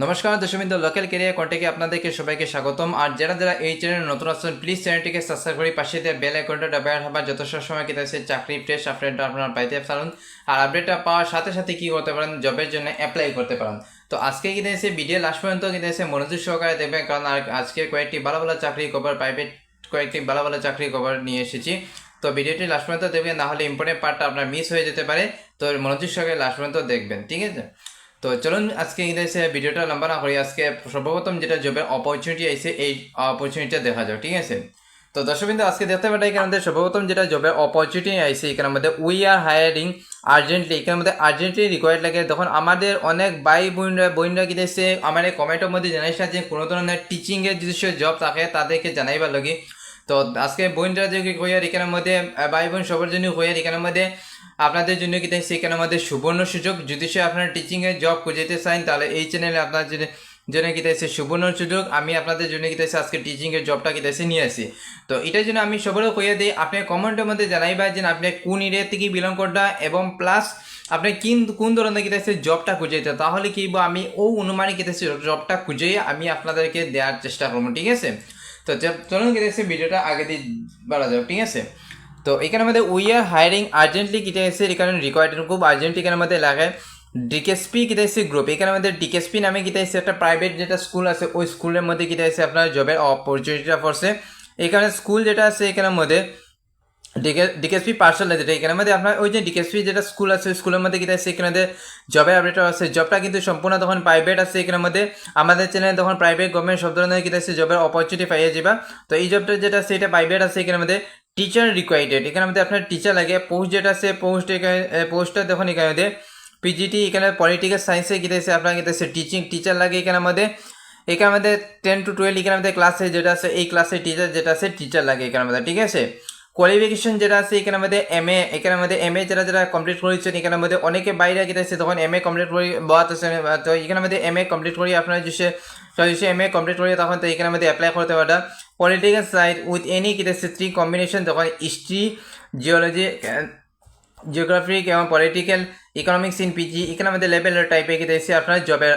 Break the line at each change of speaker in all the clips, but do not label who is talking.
নমস্কার দর্শকবৃন্দ, local career কন্টেকে আপনাদেরকে সবাইকে স্বাগতম। আর যারা যারা এই চ্যানেলে নতুন আসছেন প্লিজ চ্যানেলটিকে সাবস্ক্রাইব করে পাশে দিয়ে বেল আইকনটা দাবায় রাখবেন, যত সময় কি আছে চাকরি ফ্রেশ আপডেটটা আপনারা পাইতে পারেন। আর আপডেটটা পাওয়ার সাথে সাথে কি করতে পারেন, জবের জন্য অ্যাপ্লাই করতে পারেন। তো আজকে কি দিয়েছে ভিডিও লাস্ট পর্যন্ত কি দিয়েছে মনোযোগ সহকারে দেখবেন, কারণ আজকে কয়েকটি ভালো ভালো চাকরি খবর, প্রাইভেট কয়েকটি ভালো ভালো চাকরি খবর নিয়ে এসেছি। তো ভিডিওটি লাস্ট পর্যন্ত দেখবেন, না হলে ইম্পর্টেন্ট পার্টটা আপনার মিস হয়ে যেতে পারে। তো মনোযোগ সহকারে লাস্ট পর্যন্ত দেখবেন, ঠিক আছে? তো চলুন আজকে ইংরেজি ভিডিওটা লম্বা না করি, আজকে সর্বপ্রথম যেটা জবের অপরচুনিটি আছে এই অপরচুনিটিটা দেখা যাক, ঠিক আছে? তো দর্শকবৃন্দ, আজকে দেখতে পাই এখানে আমাদের সর্বপ্রথম যেটা জবের অপরচুনিটি আছে এখানে মধ্যে উই আর হায়ারিং আর্জেন্টলি, এখানে মধ্যে আর্জেন্টলি রিকোয়ার্ড লাগে। তখন আমাদের অনেক ভাই বোনরা কি দিয়েছে আমার এই কমেন্টের মধ্যে জানাইছে যে কোনো ধরনের টিচিংয়ের যদি জব থাকে তাদেরকে জানাইবার লাগে। তো আজকে বোনরা যে হইয়ার এখানের মধ্যে ভাই বোন সবার জন্য হইয়ার এখানের মধ্যে আপনাদের জন্য কি তাই সেখানে আমাদের সুবর্ণ সুযোগ। যদি সে আপনারা টিচিংয়ের জব খুঁজেতে চান তাহলে এই চ্যানেলে আপনার জন্য কি তাইছে সুবর্ণ সুযোগ। আমি আপনাদের জন্য কি তাইছে আজকে টিচিংয়ের জবটা কি তাইছে নিয়ে আসি। তো এটার জন্য আমি সবারও কইয়া দিই, আপনি কমেন্টের মধ্যে জানাইবা যে আপনি কোন এরিয়া থেকে বিলং করটা এবং প্লাস আপনি কোন ধরনের কি তাইছে জবটা খুঁজেতে, তাহলে কি আমি ও অনুমানে কি তাইছে জবটা খুঁজে আমি আপনাদেরকে দেওয়ার চেষ্টা করবো, ঠিক আছে? তো চলুন কি তাইছে ভিডিওটা আগে দিয়ে বাড়া যাও, ঠিক আছে? তো এখানে আমাদের উই আর হায়ারিং আর্জেন্টলি কিটা এসে এখানে রিকোয়ার্ড খুব আর্জেন্ট এখানে আমাদের লাগে ডিকেএসপি কিটা এসে গ্রুপ। এখানে আমাদের ডিকেএসপি নামে কিটা এসে একটা প্রাইভেট যেটা স্কুল আছে ওই স্কুলের মধ্যে কিটা এসে আপনার জবের অপরচুনিটিটা পড়ছে। এখানে স্কুল যেটা আছে এখানের মধ্যে ডিকেএসপি পার্সেল যেটা এখানের মধ্যে আপনার ওই যে ডিকেএসপি যেটা স্কুল আছে স্কুলের মধ্যে কিটা আছে এখানে জবের আপডেট আছে। জবটা কিন্তু সম্পূর্ণ তখন প্রাইভেট আছে এখানের মধ্যে। আমাদের চ্যানেলে তখন প্রাইভেট গভর্নমেন্ট সব ধরনের কিটা আছে জবের অপরচুনিটি পাইয়ে যাবা। তো এই জবটা যেটা আছে এটা প্রাইভেট আছে এখানের মধ্যে। টিচার রিকোয়ার্ডেড, এখানে মধ্যে আপনার টিচার লাগে। পোস্ট যেটা আছে পোস্টটা দেখুন এখানে মধ্যে পিজিটি, এখানে পলিটিক্যাল সায়েন্সে গিয়েছে আপনার গিয়েছে টিচিং টিচার লাগে এখানের মধ্যে। এখানে মধ্যে 10 to 12 এখানে মধ্যে ক্লাসে যেটা আছে এই ক্লাসে টিচার যেটা আছে টিচার লাগে এখানের মধ্যে, ঠিক আছে? কোয়ালিফিকেশন যেটা আছে এখানের মধ্যে এমএ, এখানের মধ্যে এমএ যারা কমপ্লিট করেছেন এখানের মধ্যে অনেকে বাইরে গিয়েছে তখন এমএ কমপ্লিট করে বাত আছে। তো এখানের মধ্যে এমএ কমপ্লিট করি আপনার যে এমএ কমপ্লিট করি তখন তো এখানের মধ্যে অ্যাপ্লাই করতে পারটা। পলিটিক্যাল সায়েন্স উইথ এনি কিতেছে 3 কম্বিনেশন, তখন হিস্ট্রি, জিওলজি, জিওগ্রাফিক এবং পলিটিক্যাল ইকোনমিক্স ইন পিজি এখানের মধ্যে লেভেল টাইপে কিতেছে আপনার জবের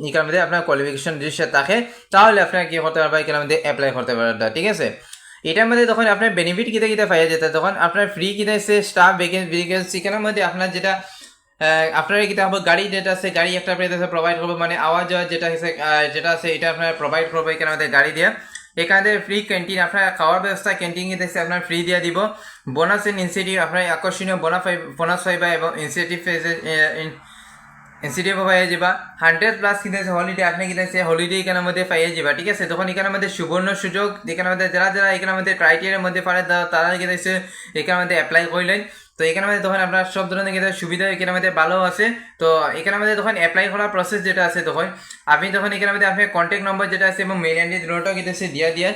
এখানের মধ্যে আপনার কোয়ালিফিকেশন যদি থাকে তাহলে আপনার কি করতে পারবেন এখানের মধ্যে অ্যাপ্লাই করতে পারবেন, ঠিক আছে? এটার মধ্যে তখন আপনার বেনিফিট কিতে পাইয়া যেতে, তখন আপনার ফ্রি কিতে আছে স্টাফ ভ্যাকেন্সি এখানের মধ্যে আপনার যেটা আপনার কিতে হবে গাড়ি যেটা আছে গাড়ি একটা প্রোভাইড করবো, মানে আওয়াজ যাওয়া যেটা আছে এটা আপনার প্রোভাইড করবো এখানে আমাদের গাড়ি দিয়ে। এখানে ফ্রি ক্যান্টিন আপনার খাওয়ার ব্যবস্থা ক্যান্টিন দিতেছে আপনার ফ্রি দিয়ে দিব। বোনাস এন্ড ইনসেন্টিভ আপনার আকর্ষণীয় বোনাস পাইবা এবং ইনসেন্টিভ পাইয়ে যাবা। 100+ কিনেছে হলিডে আপনি কিনেছে হলিডে এখানের মধ্যে পাইয়ে যাবা, ঠিক আছে? তখন এখানের মধ্যে সুবর্ণ সুযোগ এখানের মধ্যে যারা এখানের মধ্যে ক্রাইটেরিয়ার মধ্যে পারে তারা কিনেছে এখানের মধ্যে অ্যাপ্লাই করলেন। তো এখানের মধ্যে তখন আপনার সব ধরনের কিন্তু সুবিধা এখানের মধ্যে ভালো আছে। তো এখানের মধ্যে তখন অ্যাপ্লাই করার প্রসেস যেটা আছে তখন আপনি তখন এখানের মধ্যে আপনার কন্ট্যাক্ট নম্বর যেটা আছে এবং মেল আইডি দুটোটাও কিনেছে দিয়ে।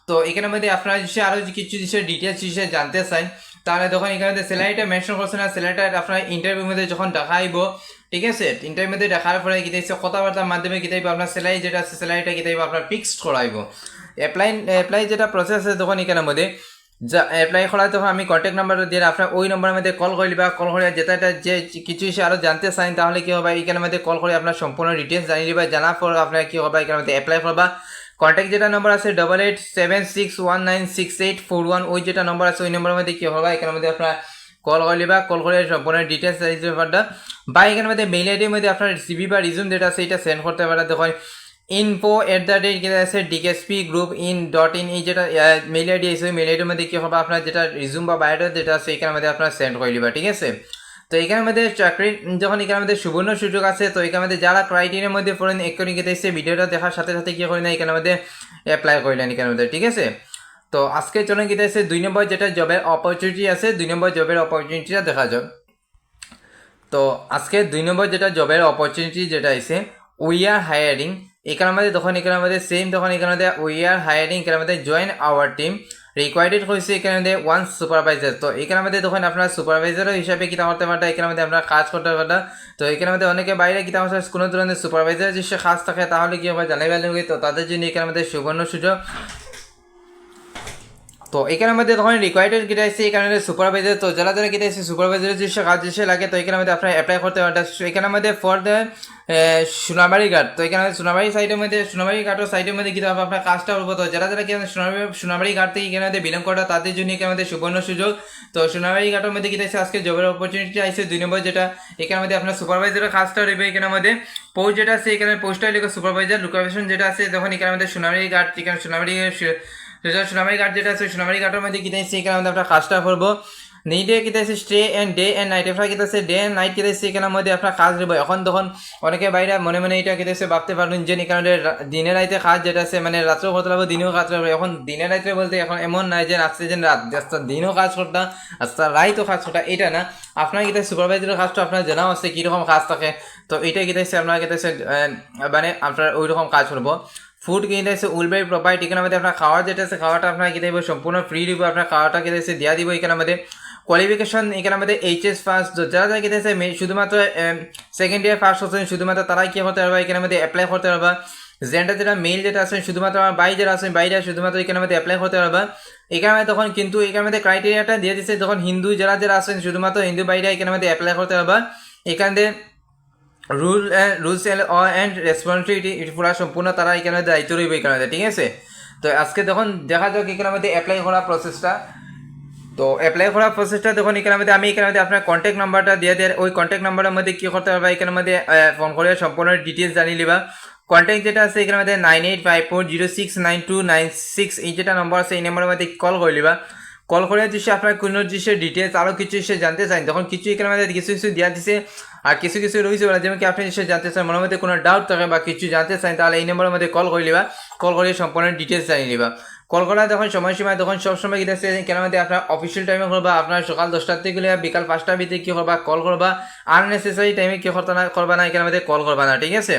তো এখানের মধ্যে আপনারা যদি আরও কিছু ডিটেলস হিসেবে জানতে চান তাহলে তখন এখানে স্যালারিটা মেনশন করছে না, স্যালারিটা আপনার ইন্টারভিউর মধ্যে যখন দেখা আইব, ঠিক আছে? ইন্টারভিউর মধ্যে দেখার পরে কি দেখছে কথাবার্তার মাধ্যমে কি দেখব আপনার স্যালারি যেটা আছে স্যালারিটা কি দেখব আপনার ফিক্সড করাইব। অ্যাপ্লাই যেটা প্রসেস আছে তখন এখানের মধ্যে যা অ্যাপ্লাই করা তখন আমি কন্ট্যাক্ট নাম্বার দিয়ে আপনার ওই নম্বরের মধ্যে কল করলিবা। কল করে যেটা যে কিছু হিসেবে আরও জানতে চান তাহলে কী হবে এখানের মধ্যে কল করে আপনার সম্পূর্ণ ডিটেলস জানিয়ে দিবা। জানার পর আপনার কী হবে এখানের মধ্যে অ্যাপ্লাই করবা। কন্ট্যাক্ট যেটা নম্বর আছে 8876196841 ওই যেটা নম্বর আছে ওই নম্বরের মধ্যে কী হবে এখানের মধ্যে আপনার কল করলিবা। কল করে সম্পূর্ণ ডিটেলস জানিয়ে দিতে পারবা। বা এখানের মধ্যে মেইল আইডির মধ্যে আপনার সিভি বা রিজুম যেটা আছে এটা সেন্ড করতে পারে। দেখুন info@DKSP group in এই যেটা মেইল আইডি আছে ওই মেইল আইডির মধ্যে কি হবে আপনার যেটা রিজুম বা বায়োডাটা যেটা আছে এখানের মধ্যে আপনার সেন্ড করে দিবা, ঠিক আছে? তো এখানের মধ্যে চাকরির যখন এখানের মধ্যে সুবর্ণ সুযোগ আছে তো এখানের মধ্যে যারা ক্রাইটেরিয়ার মধ্যে পড়েন এক্ষুনি গেছে ভিডিওটা দেখার সাথে সাথে কি করি না এখানের মধ্যে অ্যাপ্লাই করলেন এখানের মধ্যে, ঠিক আছে? তো আজকে চলুন কি আছে 2 নম্বর যেটা জবের অপরচুনিটি আছে 2 নম্বর জবের অপরচুনিটিটা দেখা যাক। তো আজকে 2 নম্বর যেটা জবের অপরচুনিটি যেটা আছে উই আর হায়ারিং এখানের মধ্যে তখন এখানের মধ্যে সেম তখন এখানের মধ্যে উই আর হায়ারিং এখানের মধ্যে জয়েন আওয়ার টিম রিকোয়ার্ডেড হয়েছে এখানের মধ্যে 1 সুপারভাইজার। তো এখানের মধ্যে তখন আপনার সুপারভাইজারও হিসাবে কিতা করতে পারটা এখানের মধ্যে আপনার কাজ করতে পারটা। তো এখানের মধ্যে অনেকে বাইরে কিতা করছে কোনো ধরনের সুপারভাইজার যদি কাজ থাকে তাহলে কি হবে জানাই ভালো। তো তাদের জন্য এখানের মধ্যে সুবর্ণ সুযোগ তো এখানের মধ্যে তখন রিকোয়ার্ডেড কিটা আছে এখানে সুপারভাইজার। তো যারা যারা কিটা আছে সুপারভাইজারের যে কাজ যে লাগে তো এখানের মধ্যে আপনারা অ্যাপ্লাই করতে পারেন। এখানের মধ্যে ফর দ্য সোনাবাড়ি ঘাট। তো এখানে সোনাবাড়ি সাইডের মধ্যে সোনাবাড়ি ঘাটের সাইডের মধ্যে কী হবে আপনার কাজটা করবো। তো যারা যারা কিনা সোনাবাড়ি ঘাট থেকে এখানে মধ্যে বিলং করা তাদের জন্য এখানে মধ্যে সুবর্ণ সুযোগ। তো সোনাবাড়ি ঘাটের মধ্যে কিটা আছে আজকে জবের অপরচুনিটি আছে 2 নম্বর, যেটা এখানের মধ্যে আপনার সুপারভাইজারের কাজটা রইবে। এখানের মধ্যে পোস্ট যেটা আছে এখানে পোস্টটা লিখে সুপারভাইজার, লোকেশন যেটা আছে তখন এখানের মধ্যে সোনাবাড়ি ঘাট। এখানে সোনাবাড়ি ঘাট যেটা আছে সোনাবাড়ি ঘাটের মধ্যে কিনে এসেছি এখানে মধ্যে আপনার কাজটা করবো। নিডে কিতে আছে stay and day and night. আপনার কিতে আছে ডে অ্যান্ড নাইট কিতে আছে এখানের মধ্যে আপনার কাজ দেবো। এখন তখন অনেকে বাইরে মনে মনে এটা কিতে আছে ভাবতে পারবেন যে এখানে দিনের রাইতে কাজ যেটা আছে মানে রাত্রেও করতে পারবো দিনেও কাজ করবো। এখন দিনের রাত্রে বলতে এখন এমন নাই যে রাত্রে যে রাত দিনও কাজ করতাম আস্তা রাইতও কাজ করতাম, এটা না। আপনার কিতে সুপারভাইজারের কাজটা আপনার জানাও আছে কীরকম কাজ থাকে। তো এটা কিতে আছে আপনার কিতে আছে মানে আপনার ওই রকম কাজ করবো। ফুড কিনে আছে উইল প্রোভাইড। এখানের মধ্যে আপনার খাওয়া যেটা আছে খাওয়াটা আপনার কিনে দেবো সম্পূর্ণ ফ্রি দিব। আপনার খাওয়াটা কিনে আছে দেওয়া দিব। এখানের মধ্যে কোয়ালিফিকেশন এখানের মধ্যে এইচএস ফার্স্ট। যারা যারা কিনে আছে শুধুমাত্র সেকেন্ড ইয়ার ফার্স্ট হচ্ছেন শুধুমাত্র তারাই কী করতে পারবা এখানের মধ্যে অ্যাপ্লাই করতে পারবা। জেন্ডার যেটা মেল যেটা আছে শুধুমাত্র আমার বাই যারা আছেন বাইরে শুধুমাত্র এখানের মধ্যে অ্যাপ্লাই করতে পারবা। এখানে তখন কিন্তু এখানের মধ্যে ক্রাইটেরিয়াটা দিয়ে দিচ্ছে তখন হিন্দু যারা যারা আছেন শুধুমাত্র হিন্দু বাইরে এখানের মধ্যে অ্যাপ্লাই করতে পারবা। এখানে রুলস অ্যান্ড রেসপন্সিবিলিটি পুরা সম্পূর্ণ তারা এখানে দায়িত্ব রইবে এখানে, ঠিক আছে। তো আজকে তখন দেখা যাক এখানের মধ্যে অ্যাপ্লাই করা প্রসেসটা। তো অ্যাপ্লাই করার প্রসেসটা দেখুন এখানের মধ্যে আমি এখানের মধ্যে আপনার কন্ট্যাক্ট নাম্বারটা দিয়ে দেয়। ওই কন্ট্যাক্ট নাম্বারের মধ্যে কী করতে পারবা এখানের মধ্যে ফোন করে সম্পূর্ণ ডিটেলস জানিয়ে নিবা। কন্ট্যাক্ট যেটা আছে এখানের মধ্যে 9854069296 এই যেটা নম্বর আছে এই নম্বরের মধ্যে কল করে নিবা। কল করে দিচ্ছে আপনার কোনো জিনিসের ডিটেলস আরও কিছু এসে জানতে চান তখন কিছু এখানের মধ্যে কিছু কিছু দেওয়া দিচ্ছে আর কিছু কিছু রয়েছে যেমন কি আপনি এসে জানতে চান মনের মধ্যে কোনো ডাউট থাকে বা কিছু জানতে চান তাহলে এই নম্বরের মধ্যে কল করে নিবা। কল করে সম্পূর্ণ ডিটেলস জানিয়ে নিবা। কল করা তখন সময়সীমা তখন সবসময় কী আছে কেন মধ্যে আপনার অফিসিয়াল টাইমে করবা। আপনার সকাল 10টার থেকে গেলে বিকাল 5টার ভিতরে কী করবা কল করবা। আননেসেসারি টাইমে কী করবা না এখানের মধ্যে কল করবা না, ঠিক আছে।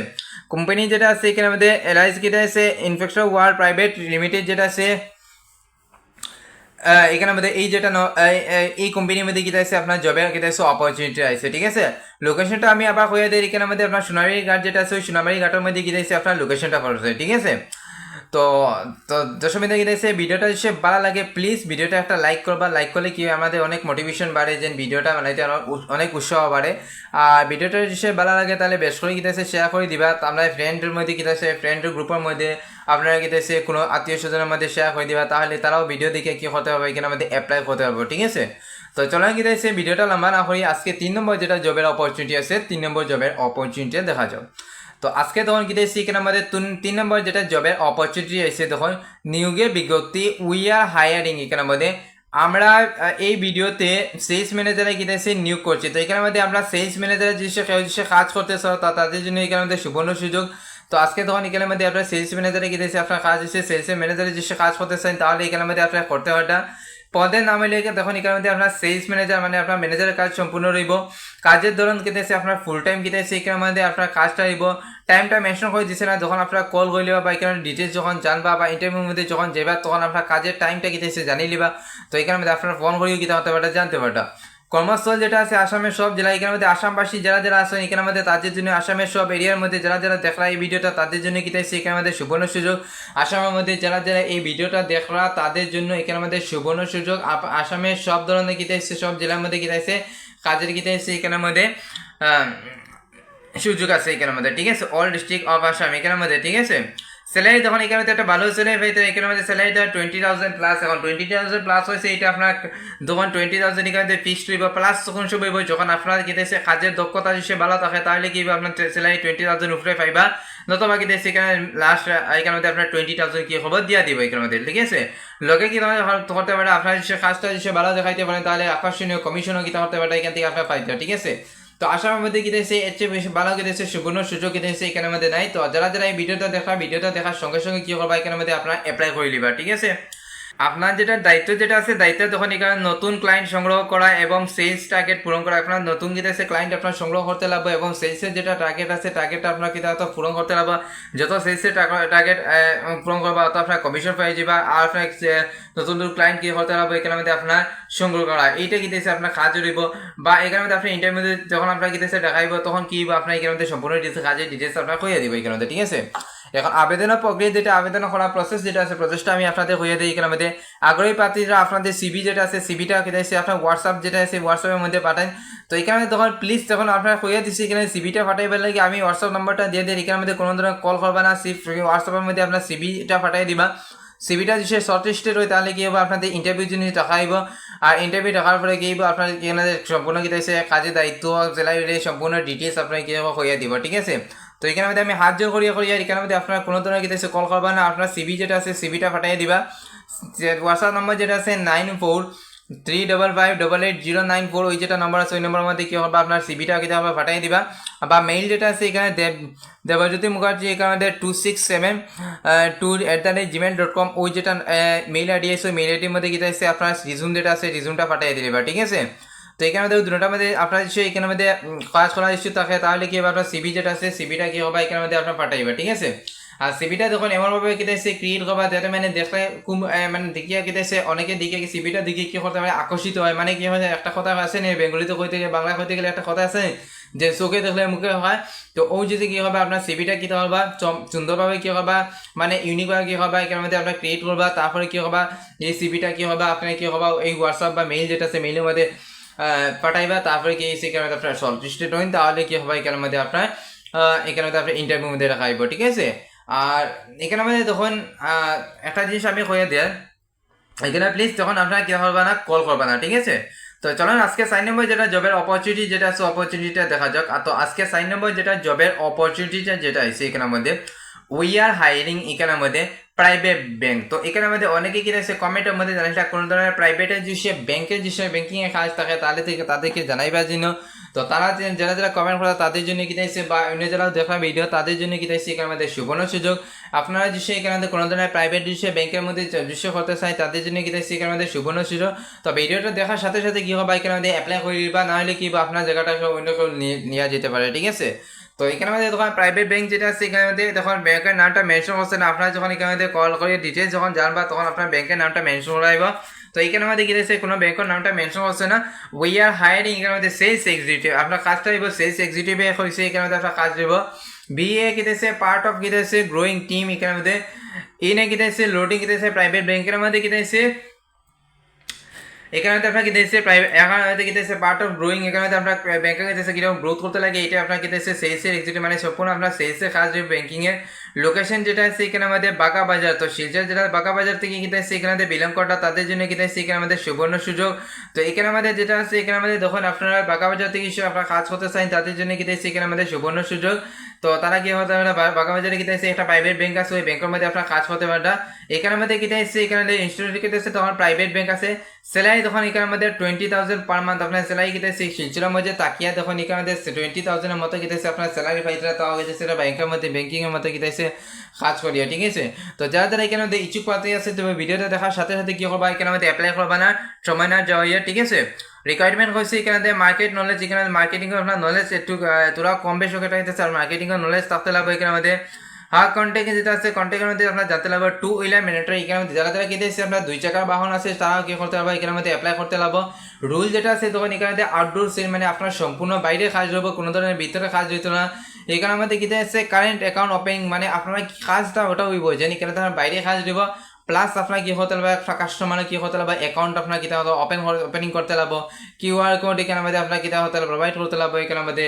কোম্পানি যেটা আছে এখানের মধ্যে এলআইসি যেটা আছে ইনফেকশন ওয়ার্ল্ড প্রাইভেট লিমিটেড যেটা আছে এখানের মধ্যে এই যেটা এই কোম্পানির মধ্যে কী আছে আপনার জবের কী আছে অপরচুনিটি আছে, ঠিক আছে। লোকেশনটা আমি আবার হয়ে দিই এখানের মধ্যে আপনার সোনাবাড়ি ঘাট যেটা আছে ওই সোনাবাড়ি ঘাটের মধ্যে কী আছে আপনার লোকেশনটা পড়ছে, ঠিক আছে। তো তো দর্শক মিত্র কী আছে ভিডিওটা এসে ভালো লাগে প্লিজ ভিডিওটা একটা লাইক করবা। লাইক করলে কি আমাদের অনেক মোটিভেশন বাড়ে যে ভিডিওটা বানাইতে অনেক উৎসাহ বাড়ে। আর ভিডিওটা এসে ভালো লাগে তাহলে বেশ করে কী আছে শেয়ার করে দিবা। আমরা ফ্রেন্ডের মধ্যে কী আছে ফ্রেন্ডের গ্রুপের মধ্যে আপনারা কী আছে কোনো আত্মীয় স্বজনের মধ্যে শেয়ার করে দিবা তাহলে তারাও ভিডিও দেখে কী হতে হবে এখানে আমাদের অ্যাপ্লাই করতে পারবো, ঠিক আছে। তো চলো কী আছে ভিডিওটা লম্বা না করি আজকে 3 নম্বর যেটা জবের অপরচুনিটি আছে 3 নম্বর জবের অপরচুনিটি দেখা যাও। তো আজকে তখন কী দেখছি এখানে আমাদের 3 নম্বর যেটা জবের অপরচুনিটি আছে তখন নিয়োগের বিজ্ঞপ্তি উই আর হায়ারিং। এখানের মধ্যে আমরা এই ভিডিওতে সেলস ম্যানেজারে কী দেখছি নিয়োগ করছি। তো এখানের মধ্যে আমরা সেলস ম্যানেজারের যে কাজ করতে চাও তাদের জন্য এখানের মধ্যে সুবর্ণ সুযোগ। তো আজকে তখন এখানের মধ্যে আপনার সেলস ম্যানেজারে কী দেখছি আপনার কাজ এসে সেলসের ম্যানেজারে যে কাজ করতে চান তাহলে এখানের মধ্যে আপনার করতে হওয়াটা পদের নামে লেগে তখন এখানের মধ্যে আপনার সেলস ম্যানেজার মানে আপনার ম্যানেজারের কাজ সম্পূর্ণ রইব। কাজের ধরন কেটেছে আপনার ফুল টাইম কেটেছে এখানের মধ্যে আপনার কাজটা রইব। টাইমটা মেনশন করে দিচ্ছে না যখন আপনার কল করে লিবা বা এখানে ডিটেলস যখন জানবা বা ইন্টারভিউর মধ্যে যখন যাবা তখন আপনার কাজের টাইমটা কেটেছে জানিয়ে লিবা। তো এখানের মধ্যে আপনার ফোন করেও কিতা হতে পারে জানতে পারটা। কর্মস্থল যেটা আছে আসামের সব জেলা এখানের মধ্যে আসামবাসী যারা যারা আছেন এখানের মধ্যে তাদের জন্য আসামের সব এরিয়ার মধ্যে যারা যারা দেখলা এই ভিডিওটা তাদের জন্য কী থাকছে এখানের মধ্যে সুবর্ণ সুযোগ। আসামের মধ্যে যারা যারা এই ভিডিওটা দেখলা তাদের জন্য এখানের মধ্যে সুবর্ণ সুযোগ। আসামের সব ধরনের কী থাকছে সব জেলার মধ্যে কী থাকছে কাজের কী থাকছে এখানের মধ্যে সুযোগ আছে এখানের মধ্যে, ঠিক আছে। অল ডিস্ট্রিক্ট অফ আসাম এখানের মধ্যে, ঠিক আছে। স্যালারি তখন এখানে মধ্যে একটা ভালো স্যালারি পাইতে এখানের মধ্যে স্যালারিটা 20,000 প্লাস। এখন 20,000 প্লাস হয়েছে এটা আপনার যখন 20,000 এখানে মধ্যে ফিক্সড হইব প্লাস তখন সব হইব যখন আপনার কী দেখছে কাজের দক্ষতা হিসেবে ভালো থাকে তাহলে কি আপনার স্যালারি 20,000 উপরে পাইবা। নতুবা কি দেখছে এখানে লাস্ট এখানের মধ্যে আপনার 20,000 কি খবর দিয়া দিব এখানের মধ্যে, ঠিক আছে। লোকে কি করতে পারে আপনার কাজটা হিসেবে ভালো দেখাইতে পারেন তাহলে আকর্ষণীয় কমিশনও কি করতে পারে এখান থেকে আপনার পাইতে, ঠিক আছে। তো আসামের মধ্যে কী দেখছে এর চেয়ে বেশি ভালো কী দেখছে সুবর্ণ সুযোগ কী দেখছে এখানের মধ্যে নাই। তো যারা যারা এই ভিডিওটা দেখার সঙ্গে সঙ্গে কী করবা এখানের মধ্যে আপনারা অ্যাপ্লাই করে নিবা, ঠিক আছে। আপনার যেটা দায়িত্ব যেটা আছে দায়িত্ব তখন এখানে নতুন ক্লায়েন্ট সংগ্রহ করা এবং সেলস টার্গেট পূরণ করা। আপনার নতুন কী দেখছে ক্লায়েন্ট আপনার সংগ্রহ করতে লাগবে এবং সেলসের যেটা টার্গেট আছে টার্গেটটা আপনার কী তো পূরণ করতে লাগবে। যত সেলসের টার্গেট পূরণ করবা অত আপনার কমিশন পাই যাবা। আর আপনার নতুন নতুন ক্লায়েন্ট কী করতে লাগবে এখানের মধ্যে আপনার সংগ্রহ করা এইটা কী দেখছে আপনার কাজ জড়িব বা এখানের মধ্যে আপনার ইন্টারভিউ যখন আপনার কী দেখছে দেখাইব তখন কী আপনার এখানের মধ্যে সম্পূর্ণ কাজের ডিটেলস আপনার কইয়া দিব এখানের মধ্যে, ঠিক আছে। এখন আবেদনের প্রক্রিয়া যেটা আবেদন করার প্রসেস যেটা আছে প্রসেসটা আমি আপনাদের হয়ে দিই এখানে মধ্যে আগ্রহী প্রার্থীরা আপনাদের সিবি যেটা আছে সিবিটা কেটেছে আপনার হোয়াটসঅ্যাপ যেটা আছে হোয়াটসঅ্যাপের মধ্যে পাঠান। তো এখানে তখন প্লিজ তখন আপনার হয়ে দিচ্ছি এখানে সিবিটা পাঠাইবার লাগে আমি হোয়াটসঅ্যাপ নাম্বারটা দিয়ে দিই এখানের মধ্যে কোনো ধরনের কল করবা না, হোয়াটসঅ্যাপের মধ্যে আপনার সিবিটা পাঠাই দিবা। সিবিটা যদি শর্ট লিস্টেড হয় তাহলে কি হবে আপনাদের ইন্টারভিউ জন্য টাকা আইব, আর ইন্টারভিউ টাকার পরে কি হইব আপনার এখানে সম্পূর্ণ কি আছে কাজের দায়িত্ব জেলায় সম্পূর্ণ ডিটেলস আপনার কি হইয়া দিব, ঠিক আছে। তো এখানে মধ্যে আমি হাত জোর করিয়া করিয়া এখানে মধ্যে আপনার কোনো ধরনের কিছু কল করবা না, আপনার সিবি যেটা আছে সিবিটা পাঠিয়ে দিবা। হোয়াটসঅ্যাপ নম্বর যেটা আছে 9435588094 ওই যেটা নম্বর আছে ওই নম্বরের মধ্যে কি হবে আপনার সিবিটা কি হবে পাঠিয়ে দিবা। বা মেইল যেটা আছে এখানে দেবজ্যোতি মুখার্জি এখানে 267 2@gmail.com ওই যেটা মেইল আইডি আছে ওই মেইল আইডির মধ্যে কি আছে আপনার রিজুম যেটা আছে রিজুমটা পাঠিয়ে দিবা, ঠিক আছে। তো এখানে মধ্যে দুটোটার মধ্যে আপনার যদি এখানে মধ্যে কাজ করার ইস্যু থাকে তাহলে কি হবে আপনার সিবি যেটা আছে সিবিটা কি হবে এখানে মধ্যে আপনার পাঠাইবা, ঠিক আছে। আর সিবিটা যখন এমনভাবে কেটেছে ক্রিয়েট করবা যাতে মানে দেখলে খুব মানে দেখিয়া কেটেছে অনেকে দিকে সিবিটা দিকে কি করতে মানে আকর্ষিত হয়, মানে কি হয় একটা কথা আছে না বেঙ্গলিতে কইতে গেলে বাংলা কইতে গেলে একটা কথা আছে যে চোখে দেখলে মুখে হয়। তো ওই যদি কি হবে আপনার সিবিটা কি করবা সুন্দরভাবে কি করবা মানে ইউনিকভাবে কি করবা এখানের মধ্যে আপনার ক্রিয়েট করবা, তারপরে কি করবা এই সিবিটা কি হবে আপনার কি হবে এই হোয়াটসঅ্যাপ বা মেইল যেটা আছে মেইলের মধ্যে পাঠাইবা, তারপরে কি সেখানে মধ্যে আপনার শর্ট লিস্টেড হইন তাহলে কি হবে এখানের মধ্যে আপনার এখানের মধ্যে আপনার ইন্টারভিউর মধ্যে রাখা হইব, ঠিক আছে। আর এখানে মধ্যে তখন একটা জিনিস আমি কইয়া দেয় এখানে প্লিজ তখন আপনারা কি করবা না কল করবা না, ঠিক আছে। তো চলুন আজকে 4 নম্বর যেটা জবের অপরচুনিটি যেটা আছে অপরচুনিটিটা দেখা যাক। আর তো আজকে 4 নম্বর যেটা জবের অপরচুনিটিটা যেটা আছে এখানের মধ্যে উই আর হায়ারিং এখানের মধ্যে প্রাইভেট ব্যাংক। তো এখানের মধ্যে অনেকে কি আছে কমেন্টের মধ্যে জানাইছে কোনো ধরনের প্রাইভেটের যে ব্যাংকের যে ব্যাংকিং এর কাজ থাকে তাহলে থেকে তাদেরকে জানাইবার জন্য। তো তারা যারা যারা কমেন্ট করে তাদের জন্য কি চাইছে বা অন্য যারা দেখা ভিডিও তাদের জন্য কি চাইছে এখানের মধ্যে সুবর্ণ সুযোগ। আপনারা যে এখানে মধ্যে কোনো ধরনের প্রাইভেট যে ব্যাংকের মধ্যে দৃশ্য করতে চাই তাদের জন্য কি চাইছে এখানের মধ্যে সুবর্ণ সুযোগ। তো ভিডিওটা দেখার সাথে সাথে কি হবে এখানের মধ্যে অ্যাপ্লাই করে দিবা, না হলে কি বা আপনার জায়গাটাকে অন্য কেউ নিয়ে যেতে পারে, ঠিক আছে। তো এখানে মধ্যে যখন প্রাইভেট ব্যাংক যেটা আছে এখানে মধ্যে তখন ব্যাংকের নামটা মেনশন করছে না, আপনারা যখন এখানে মধ্যে কল করে ডিটেলস যখন জানবা তখন আপনার ব্যাংকের নামটা মেনশন করাইব। তো এইখানে মধ্যে কি দিয়েছে কোনো ব্যাংকের নামটা মেনশন করছে না, উই আর হায়ারিং এখানে মধ্যে সেলস এক্সিকিউটিভ আপনার কাজটা হইব সেলস এক্সিকিউটিভে হয়েছে এখানে মধ্যে আপনার কাজ দিব। বিএ কি দিয়েছে পার্ট অফ কি দিয়েছে গ্রোয়িং টিম এখানে মধ্যে এনে কি দিয়েছে লোডিং কি দিয়েছে প্রাইভেট ব্যাংকের মধ্যে কি দিয়েছে এখানে আপনার কি দিয়েছে প্রাইভেট এখানে কি দিয়েছে পার্ট অফ গ্রোয়িং এখানে আপনার ব্যাংকে দিয়েছে কিরকম গ্রোথ করতে লাগে এটা আপনার কি দিয়েছে সেলসের এক্সিকিউটিভ মানে সম্পূর্ণ আপনার সেলসের কাজ ব্যাংকিং এর লোকেশন যেটা আছে এখানে আমাদের বাঁকা বাজার। তো শিলচর যেটা বাঁকা বাজার থেকে কি দিয়েছে এখানে আমাদের বিলং করা তাদের জন্য কি দিয়েছে এখানে আমাদের সুবর্ণ সুযোগ। তো এখানে আমাদের যেটা আছে এখানে আমাদের যখন আপনারা বাঁকা বাজার থেকে আপনারা কাজ করতে চান তাদের জন্য কি দিয়েছে এখানে আমাদের সুবর্ণ সুযোগ। তো তারা কি হতে পারে বাঁকা বাজারে কি দিয়েছে একটা প্রাইভেট ব্যাংক আছে ওই ব্যাংকের মধ্যে আপনার কাজ করতে পারটা। এখানের মধ্যে কি দিয়েছে এখানে ইনস্টিটিউট কি দিয়েছে তখন প্রাইভেট ব্যাংক আছে স্যালারি তখন এখানের মধ্যে 20,000 পার মান্থ আপনার স্যালারি কিতেছে শিলচরের মধ্যে তাকিয়া তখন এখানে 20,000 এর মতো কিতেছে আপনার স্যালারি পাইতে তাও গেছে সেটা ব্যাংকের মধ্যে ব্যাংকিং এর মধ্যে কিতেছে কাজ করিয়া, ঠিক আছে। তো যারা যারা এখানে মধ্যে ইচ্ছুক পাতে আছে তুমি ভিডিওটা দেখার সাথে সাথে কি করবা এখানে মধ্যে অ্যাপ্লাই করবা না সময় না যাওয়া, ঠিক আছে। রিকোয়ারমেন্ট হয়েছে এখানে মার্কেট নলেজ এখানে মার্কেটিং আপনার নলেজ একটু তোরা কম বেশ ওকে হইতেছে আর মার্কেটিং নলেজ থাকতে লাগবে এখানে মধ্যে। হ্যাঁ কন্টেক্ট যেটা আছে কন্টেক্টের মধ্যে আপনার জানতে লাগবে 2 হুইলার ম্যান্ডেটরি এখানে মধ্যে যারা যারা কেটেছে আপনার 2 চাকার বাহন আছে তারা কি করতে পারবে এখানের মধ্যে অ্যাপ্লাই করতে লাগবে। রুল যেটা আছে তখন এখানে আউটডোর সেল মানে আপনার সম্পূর্ণ বাইরে কাজ হবো কোনো ধরনের ভিতরে কাজ হইতো না। এখানের মধ্যে কি আছে কারেন্ট অ্যাকাউন্ট ওপেনিং মানে আপনারা কাজটা ওটা হইব যে এখানে তোমার বাইরে কাজ দিব প্লাস আপনার কি হতে লাগবে একটা কাস্টমার কি হতে লাগবে অ্যাকাউন্ট আপনার কিতা হতো ওপেনিং করতে লাগবে কিউআর কোড এখানের মধ্যে আপনার কিতা হতে প্রোভাইড করতে লাগবে এখানের মধ্যে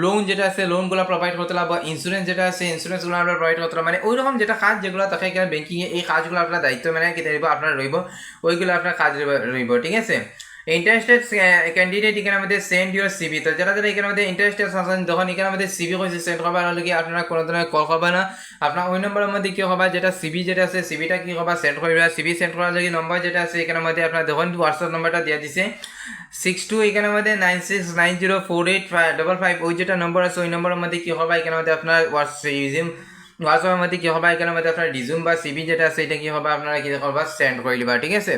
লোন যেটা আছে লোনগুলো প্রোভাইড করতে লাগবে ইন্স্যুরেন্স যেটা আছে ইন্স্যুরেন্সগুলো আপনার প্রোভাইড করতে লাগবে মানে ওইরকম যেটা কাজ যেগুলো থাকে এখানে ব্যাংকিংয়ে এই কাজগুলো আপনার দায়িত্ব মানে কি রইব আপনার রইব ওইগুলো আপনার কাজ রইব, ঠিক আছে। ইন্টারেস্টেড ক্যান্ডিডেট এখানে আমাদের সেন্ড ইউর সিভি। তো যারা যারা এখানে আমাদের ইন্টারেস্টেড আছেন যখন এখানে আমাদের সিভি হয়েছে সেন্ড করবার হলে কি আপনারা কোনো ধরনের কল করবে না আপনার ওই নম্বরের মধ্যে কি হবে যেটা সিভি যেটা আছে সিভিটা কি হবে সেন্ড করবে সিভি সেন্ড করার লাগে নম্বর যেটা আছে এখানের মধ্যে আপনার দেখুন হোয়াটসঅ্যাপ নম্বরটা দিয়ে দিছে 62 এখানের মধ্যে 96904855 ওই যেটা নম্বর আছে ওই নম্বরের মধ্যে কি হবে এখানের মধ্যে আপনার হোয়াটসঅ্যাপের মধ্যে কি হবে এখানের মধ্যে আপনার রিজুম বা সিভি যেটা আছে এটা কি হবে আপনারা কি করবা সেন্ড করে দিবা, ঠিক আছে।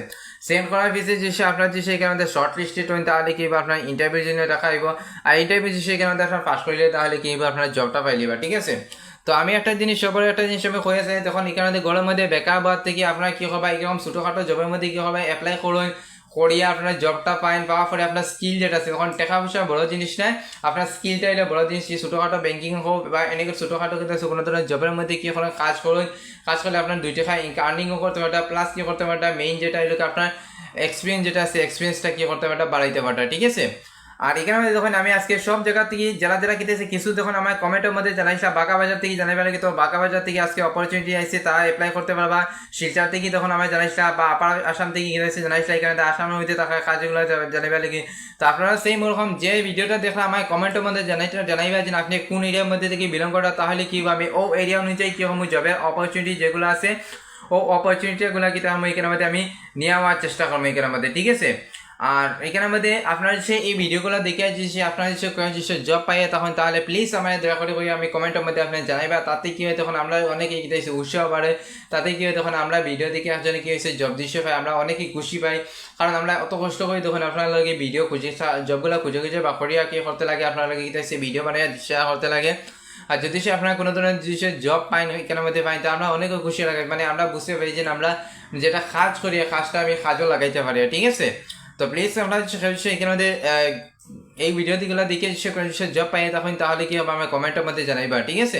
সেন্ড করার পিছিয়ে যে আপনার যে এখানে মধ্যে শর্ট লিস্টেড হন তাহলে কি আপনার ইন্টারভিউর জন্য রাখা হইব আর ইন্টারভিউ যে এখানে মধ্যে আপনার পাস করলে তাহলে কি আপনার জবটা পাইলিবা, ঠিক আছে। তো আমি একটা জিনিস সবার একটা জিনিস আমি হয়েছে তখন এখানে মধ্যে গরমের মধ্যে বেকার বাদ থেকে আপনার কি হবে এরকম ছোটোখাটো জবের মধ্যে কি হবে অ্যাপ্লাই করুন করিয়া আপনারা জবটা পাইন, পাওয়ার পরে আপনার স্কিল যেটা আছে, তখন টাকা পয়সা বড় জিনিস নয়, আপনার স্কিলটা এটা বড় জিনিস। ছোটোখাটো ব্যাঙ্কিং হোক বা এনেকে ছোটোখাটো কিন্তু কোনো ধরনের জবের মধ্যে কি কোনো কাজ করুন, কাজ করলে আপনার 2 টাকা আর্নিংও করতে পারটা, প্লাস কি করতে পারটা, মেইন যেটা এগুলো আপনার এক্সপিরিয়েন্স যেটা আছে, এক্সপিরিয়েন্সটা কি করতে পারটা, বাড়াইতে পারটা, ঠিক আছে। আর এখানে মধ্যে যখন আমি আজকে সব জায়গা থেকে যারা কিতেছে কিছু যখন আমার কমেন্টের মধ্যে জানাইছিলাম বাঁকা বাজার থেকে জানাই পারে, তো বাঁকা বাজার থেকে আজকে অপরচুনিটি আসছে, তারা অ্যাপ্লাই করতে পারবা। শিলচর থেকে তখন আমি জানাইছিলাম, বা আপার আসাম থেকে গিয়েছে জানাইছিলাম, এখানে আসামের মধ্যে থাকা কাজগুলো জানাইবা লাগে। তো আপনারা সেই ওরকম যে ভিডিওটা দেখলে আমার কমেন্টের মধ্যে জানাইবা যে আপনি কোন এরিয়ার মধ্যে থেকে বিলং করা, তাহলে কি আমি ও এরিয়া অনুযায়ী কীরকম জবের অপরচুনিটি যেগুলো আছে ও অপরচুনিটিগুলো কিন্তু আমি এখানের মধ্যে আমি নিয়ে আওয়ার চেষ্টা করবো এখানের মধ্যে, ঠিক আছে। আর এখানের মধ্যে আপনারা যে এই ভিডিওগুলো দেখে যে আপনারা যে জব পাইয়ে তখন তাহলে প্লিজ আমার দয়া করে আমি কমেন্টের মধ্যে আপনি জানাইবা, তাতে কি হয় তখন আমরা অনেকে কি হয়েছে উৎসাহ বাড়ে, তাতে কি হয় তখন আমরা ভিডিও দেখে একজনে কি হয়েছে জব দৃশ্য পাই, আমরা অনেকেই খুশি পাই, কারণ আমরা অত কষ্ট করি তখন আপনার লগে ভিডিও খুঁজে জবগুলো খুঁজে বা করিয়া কি করতে লাগে, আপনার লগে কি হয়েছে ভিডিও বানিয়ে শেয়ার করতে লাগে। আর যদি সে আপনারা কোনো ধরনের যদি সে জব পাইন এখানের মধ্যে পাইন, তো আমরা অনেক খুশি লাগে, মানে আমরা বুঝতে পারি যে আমরা যেটা কাজ করি কাজটা আমি কাজও লাগাইতে পারি, ঠিক আছে। তো প্লিজ আমরা এখানে মধ্যে এই ভিডিওগুলো দেখে সে জব পাই তখন তাহলে কি হবে আমার কমেন্টের মধ্যে জানাইবা, ঠিক আছে।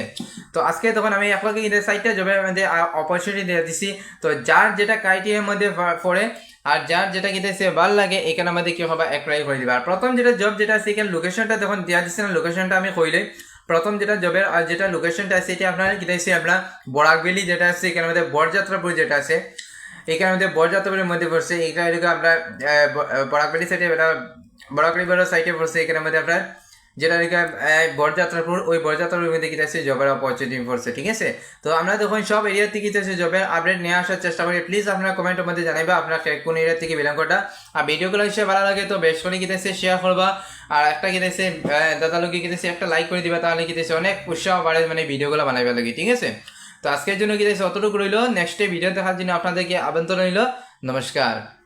তো আজকে তখন আমি আপনাকে সাইটটা জবের মধ্যে অপরচুনিটি দিয়ে দিচ্ছি, তো যার যেটা ক্রাইটেরিয়ার মধ্যে পড়ে আর যার যেটা কিনতেছে ভালো লাগে এখানে আমাদের কি হবে অ্যাপ্লাই করে দিবা। আর প্রথম যেটা জব যেটা আছে এখানে লোকেশনটা যখন দেওয়া দিচ্ছে না, লোকেশনটা আমি কইলে প্রথম যেটা জবের যেটা লোকেশনটা আছে এটা আপনার কিনতেছি আপনার বরাকবেলি যেটা আছে এখানের মধ্যে বরযাত্রাপুর যেটা আছে, এখানের মধ্যে বরযাত্রাপুরের মধ্যে পড়ছে, এটা আপনার বরাকবেলি সাইডে বরাকবেলি সাইডে পড়ছে, এখানের মধ্যে আপনার যেটা বরযাত্রাপুর, ওই বরযাত্রাপুরের মধ্যে কি আছে জবের অপরচুনিটি পড়ছে, ঠিক আছে। তো আমরা যখন সব এরিয়া থেকে কি আছে জবের আপডেট নিয়ে আসার চেষ্টা করি, প্লিজ আপনারা কমেন্টের মধ্যে জানাইবা আপনার কোন এরিয়া থেকে বিলং করটা। আর ভিডিওগুলো হিসেবে ভালো লাগে তো বেশ করে কি আছে শেয়ার করবা, আর একটা কি আছে দাদা লোকে কি আছে একটা লাইক করে দিবা, তাহলে কি আছে অনেক উৎসাহ বাড়ে মানে ভিডিওগুলো বানাইবা লাগে, ঠিক আছে। তো আজকের জন্য কি আছে অতটুকু রইলো, নেক্সট ভিডিও দেখার জন্য আপনাদেরকে আমন্ত্রণ রইল, নমস্কার।